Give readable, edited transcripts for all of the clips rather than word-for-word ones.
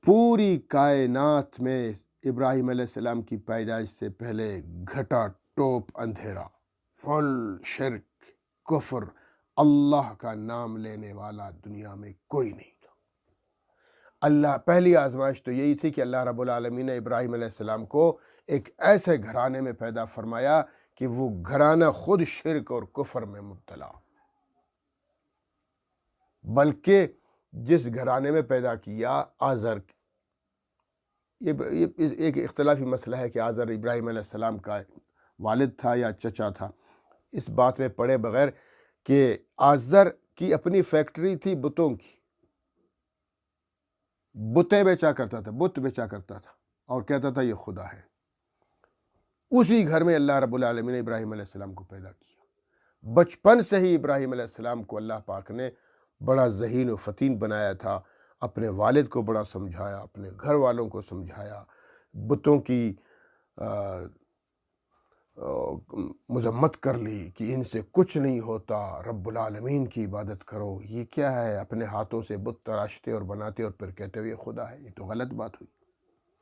पूरी कायनात में इब्राहीम अलैहिस्सलाम की पैदाइश से पहले घटा टोप अंधेरा, फुल शिर्क, कुफ्र, अल्लाह का नाम लेने वाला दुनिया में कोई नहीं था। अल्लाह पहली आजमाइश तो यही थी कि अल्लाह रब्बुल आलमीन ने इब्राहीम अलैहिस्सलाम को एक ऐसे घराने में पैदा फरमाया कि वो घराना खुद शिर्क और कुफ्र में मुब्तला, बल्कि जिस घराने में पैदा किया आज़र, ये एक इख्तलाफी मसला है कि आज़र इब्राहीम अलैहिस्सलाम का वालिद था या चचा था, इस बात में पड़े बगैर कि आज़र की अपनी फैक्ट्री थी बुतों की, बुतें बेचा करता था, बुत बेचा करता था और कहता था ये खुदा है। उसी घर में अल्लाह रब्बुल आलमीन ने इब्राहीम अलैहिस्सलाम को पैदा किया। बचपन से ही इब्राहीम अलैहिस्सलाम को अल्लाह पाक ने बड़ा ज़हीन व फ़तीन बनाया था। अपने वालिद को बड़ा समझाया, अपने घर वालों को समझाया, बुतों की मज़म्मत कर ली कि इनसे कुछ नहीं होता, रब्बुल आलमीन की इबादत करो। ये क्या है, अपने हाथों से बुत तराशते और बनाते और फिर कहते हुए खुदा है, ये तो गलत बात हुई,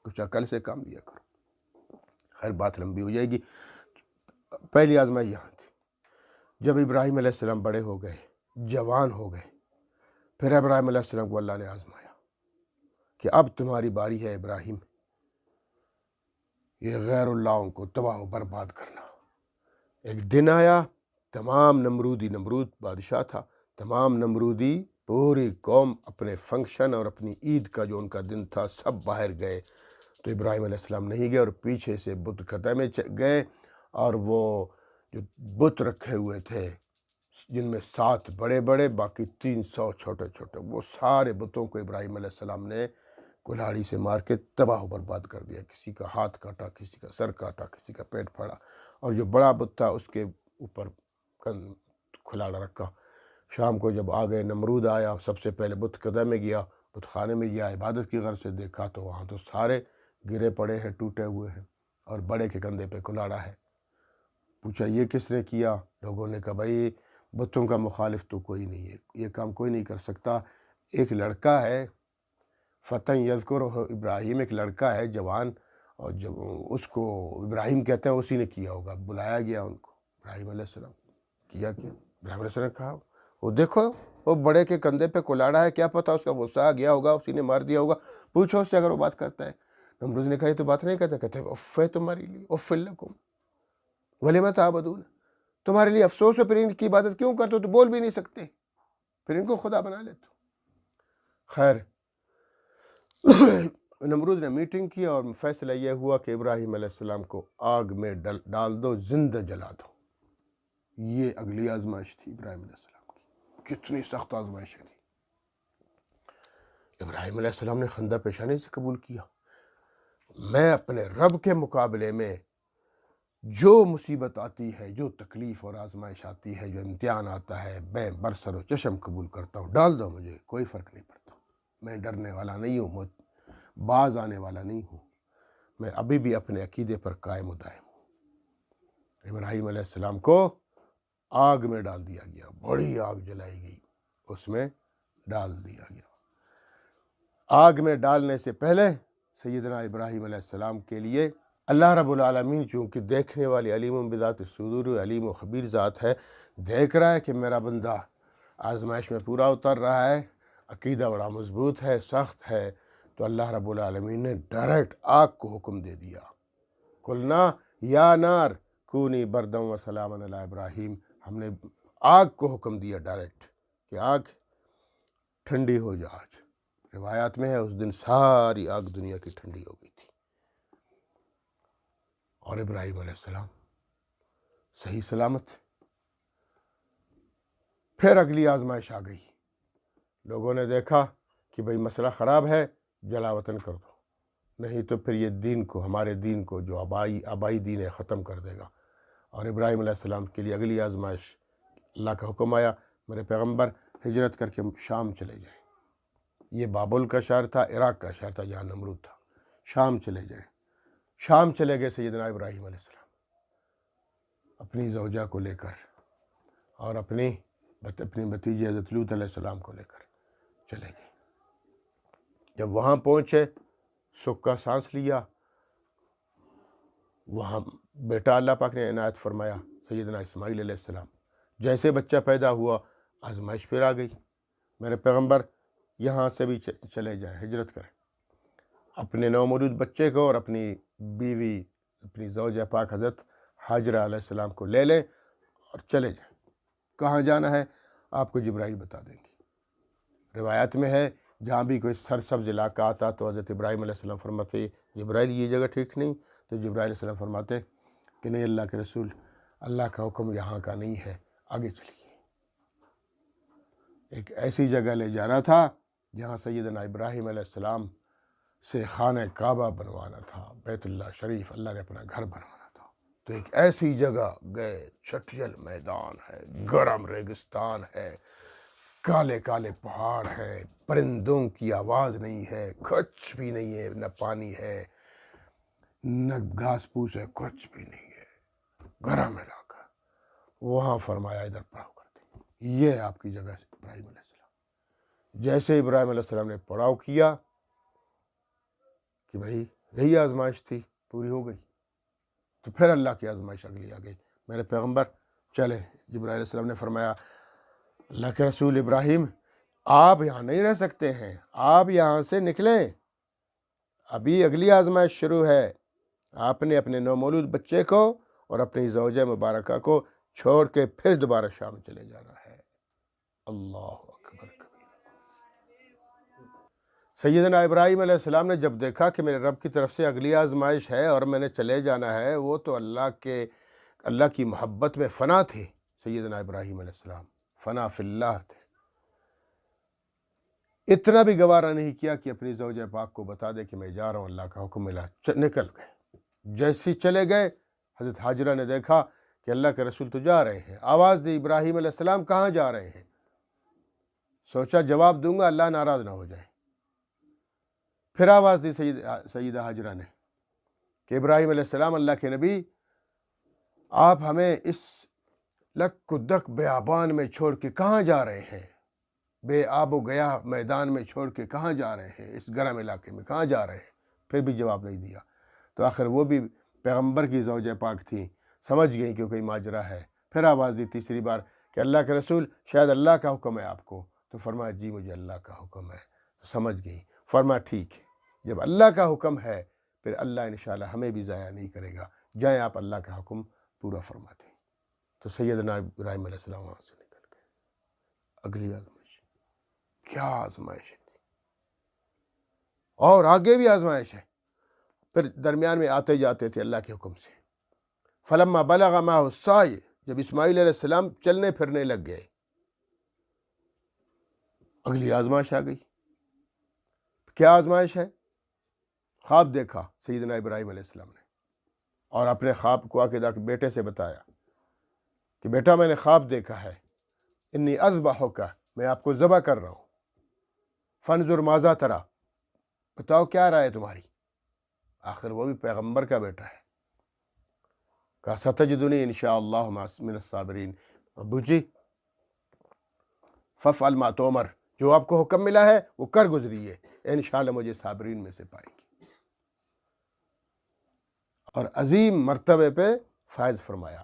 कुछ अकल से काम लिया करो। हर बात लंबी हो जाएगी। पहली आजमाइश यहाँ थी। जब इब्राहीम अलैहिस्सलाम बड़े हो गए, जवान हो गए, फिर इब्राहीम अलैहिस्सलाम को अल्लाह ने आजमाया कि अब तुम्हारी बारी है इब्राहीम, ये गैरुल्लाहों को तबाह व बर्बाद करना। एक दिन आया, तमाम नमरूद बादशाह था, तमाम नमरूदी पूरी कौम अपने फंक्शन और अपनी ईद का जो उनका दिन था सब बाहर गए, तो इब्राहीम अलैहिस्सलाम नहीं गए और पीछे से बुत कता में गए और वो जो बुत रखे हुए थे जिनमें 7 बड़े बड़े बाकी 300 छोटे छोटे, वो सारे बुतों को इब्राहीम अलैहिस्सलाम ने कुल्हाड़ी से मार के तबाह बर्बाद कर दिया। किसी का हाथ काटा, किसी का सर काटा, किसी का पेट फाड़ा, और जो बड़ा बुत था उसके ऊपर कुल्हाड़ा रखा। शाम को जब आ गए, नमरूद आया, सबसे पहले बुत कदम में गया, बुत खाने में गया, इबादत की गर्ज से देखा तो वहाँ तो सारे गिरे पड़े हैं, टूटे हुए हैं और बड़े के कंधे पे कुल्हाड़ा है। पूछा ये किसने किया? लोगों ने कहा भाई बुतों का मुखालिफ तो कोई नहीं है, ये काम कोई नहीं कर सकता। एक लड़का है, फ़तन यज़कुर इब्राहीम, एक लड़का है जवान, और जब उसको इब्राहीम कहते हैं, उसी ने किया होगा। बुलाया गया उनको, इब्राहीम अलैहिस्सलाम किया क्या? इब्राहीम अलैहिस्सलाम ने कहा वो देखो वो बड़े के कंधे पे कुल्हाड़ा है, क्या पता उसका गुस्सा आ गया होगा, उसी ने मार दिया होगा, पूछो उससे अगर वो बात करता है। नमरूद ने कहा ये तो बात नहीं कहता। कहते उफ़ है तुम्हारे लिए, उफ़्फ़िल लकुम वलिमा ताबदून, तुम्हारे लिए अफसोस है, फिर इनकी इबादत क्यों करते हो? तो बोल भी नहीं सकते, फिर इनको खुदा बना लेते हो। खैर नमरूद ने मीटिंग की और फैसला यह हुआ कि इब्राहीम अलैहिस्सलाम को आग में डाल दो, जिंदा जला दो। ये अगली आजमाइश थी इब्राहीम अलैहिस्सलाम की। कितनी सख्त आजमाइश थी। इब्राहीम अलैहिस्सलाम ने खंदा पेशानी से कबूल किया, मैं अपने रब के मुकाबले में जो मुसीबत आती है, जो तकलीफ़ और आजमाइश आती है, जो इम्तिहान आता है, मैं बरसर व चशम कबूल करता हूँ। डाल दो मुझे, कोई फ़र्क नहीं पड़ता। मैं डरने वाला नहीं हूँ, बाज आने वाला नहीं हूँ, मैं अभी भी अपने अकीदे पर कायम व दायम हूँ। इब्राहीम अलैहिस्सलाम को आग में डाल दिया गया, बड़ी आग जलाई गई, उसमें डाल दिया गया। आग में डालने से पहले सैयदना इब्राहीम अलैहिस्सलाम के लिए अल्लाह रब्बुल आलमीन, चूँकि देखने वाली अलीम बिज़ात सुदूर, अलीम व खबीर ज़ात है, देख रहा है कि मेरा बंदा आजमाइश में पूरा उतर रहा है, अकीदा बड़ा मजबूत है, सख्त है, तो अल्लाह रब्बुल आलमीन ने डायरेक्ट आग को हुक्म दे दिया, कुलना या नार कूनी बरदम व सलामन अला इब्राहीम। हमने आग को हुक्म दिया डायरेक्ट कि आग ठंडी हो जा। आज रिवायात में है उस दिन सारी आग दुनिया की ठंडी हो गई थी और इब्राहीम अलैहिस्सलाम सही सलामत। फिर अगली आजमाइश आ गई। लोगों ने देखा कि भाई मसला ख़राब है, जला वतन कर दो, नहीं तो फिर ये दीन को, हमारे दीन को जो आबाई दीन है, ख़त्म कर देगा। और इब्राहीम अलैहिस्सलाम के लिए अगली आजमाइश, अल्लाह का हुक्म आया मेरे पैगम्बर हिजरत करके शाम चले जाए। ये बाबुल का शहर था, इराक़ का शहर था जहाँ नमरूद था, शाम चले जाए। शाम चले गए सैयदना इब्राहीम अलैहिस्सलाम अपनी ज़ौजा को लेकर और अपनी भतीजे हज़रत लूत अलैहिस्सलाम को लेकर चले गए। جب وہاں پہنچے سکھ کا سانس لیا، وہاں بیٹا اللہ پاک نے عنایت فرمایا سیدنا اسماعیل علیہ السلام۔ جیسے بچہ پیدا ہوا آزمائش پھر آ گئی۔ میرے پیغمبر یہاں سے بھی چلے جائیں، ہجرت کریں، اپنے نومولود بچے کو اور اپنی بیوی اپنی زوجہ پاک حضرت حاجرہ علیہ السلام کو لے لیں اور چلے جائیں۔ کہاں جانا ہے آپ کو جبرائیل بتا دیں گے۔ روایت میں ہے جہاں بھی کوئی سرسبز علاقہ آتا تو حضرت ابراہیم علیہ السلام فرماتے جبرائیل یہ جگہ ٹھیک نہیں، تو جبرائیل علیہ السلام فرماتے کہ نہیں اللہ کے رسول، اللہ کا حکم یہاں کا نہیں ہے، آگے چلیے۔ ایک ایسی جگہ لے جانا تھا جہاں سیدنا ابراہیم علیہ السلام سے خانہ کعبہ بنوانا تھا، بیت اللہ شریف اللہ نے اپنا گھر بنوانا تھا۔ تو ایک ایسی جگہ گئے، چھٹیل میدان ہے، گرم ریگستان ہے، کالے کالے پہاڑ ہے، پرندوں کی آواز نہیں ہے، کچھ بھی نہیں ہے، نہ پانی ہے نہ گھاس پھوس ہے، کچھ بھی نہیں ہے، گرم علاقہ۔ وہاں فرمایا ادھر پڑاؤ کرتے، یہ ہے آپ کی جگہ سے ابراہیم علیہ السلام۔ جیسے ابراہیم علیہ السلام نے پڑاؤ کیا کہ بھائی یہی آزمائش تھی، پوری ہو گئی، تو پھر اللہ کی آزمائش اگلی آ گئی۔ میرے پیغمبر چلے، جبرائیل علیہ السلام نے فرمایا اللہ کے رسول ابراہیم آپ یہاں نہیں رہ سکتے ہیں، آپ یہاں سے نکلیں، ابھی اگلی آزمائش شروع ہے۔ آپ نے اپنے نومولود بچے کو اور اپنی زوجہ مبارکہ کو چھوڑ کے پھر دوبارہ شام چلے جانا ہے۔ اللہ اکبر کبیر۔ سیدنا ابراہیم علیہ السلام نے جب دیکھا کہ میرے رب کی طرف سے اگلی آزمائش ہے اور میں نے چلے جانا ہے، وہ تو اللہ کی محبت میں فنا تھے۔ سیدنا ابراہیم علیہ السلام فنا فی اللہ تھے، اتنا بھی گوارا نہیں کیا کہ اپنی زوجہ پاک کو بتا دے کہ میں جا رہا ہوں، اللہ کا حکم ملا، نکل گئے۔ جیسے چلے گئے حضرت حاجرہ نے دیکھا کہ اللہ کے رسول تو جا رہے ہیں، آواز دی ابراہیم علیہ السلام کہاں جا رہے ہیں؟ سوچا جواب دوں گا اللہ ناراض نہ ہو جائے، پھر آواز دی سیدہ حاجرہ نے کہ ابراہیم علیہ السلام اللہ کے نبی آپ ہمیں اس لک و دک بیابان میں چھوڑ کے کہاں جا رہے ہیں؟ بے آب و گیا میدان میں چھوڑ کے کہاں جا رہے ہیں؟ اس گرم علاقے میں کہاں جا رہے ہیں؟ پھر بھی جواب نہیں دیا۔ تو آخر وہ بھی پیغمبر کی زوجہ پاک تھیں، سمجھ گئیں کہ کوئی ماجرا ہے، پھر آواز دی تیسری بار کہ اللہ کے رسول شاید اللہ کا حکم ہے آپ کو، تو فرمایا جی مجھے اللہ کا حکم ہے، تو سمجھ گئیں۔ فرمایا ٹھیک ہے، جب اللہ کا حکم ہے پھر اللہ انشاءاللہ ہمیں بھی ضائع نہیں کرے گا، جائیں آپ اللہ کا حکم پورا فرما دیں۔ تو سیدنا ابراہیم علیہ السلام وہاں سے نکل گئے۔ اگلی آزمائش، کیا آزمائش ہے، اور آگے بھی آزمائش ہے، پھر درمیان میں آتے جاتے تھے اللہ کے حکم سے۔ فلما بلغ معه السعی، جب اسماعیل علیہ السلام چلنے پھرنے لگ گئے، اگلی آزمائش آ گئی۔ کیا آزمائش ہے؟ خواب دیکھا سیدنا ابراہیم علیہ السلام نے، اور اپنے خواب کو عقیدہ کے بیٹے سے بتایا کہ بیٹا میں نے خواب دیکھا ہے، انی اذبحک، میں آپ کو ذبح کر رہا ہوں، فانظر ماذا تری، بتاؤ کیا رائے تمہاری؟ آخر وہ بھی پیغمبر کا بیٹا ہے، کہا ستجدنی انشاءاللہ من الصابرین، ابو جی فافعل ما تؤمر، جو آپ کو حکم ملا ہے وہ کر گزریے، انشاءاللہ مجھے صابرین میں سے پائیں گے۔ اور عظیم مرتبے پہ فائز فرمایا۔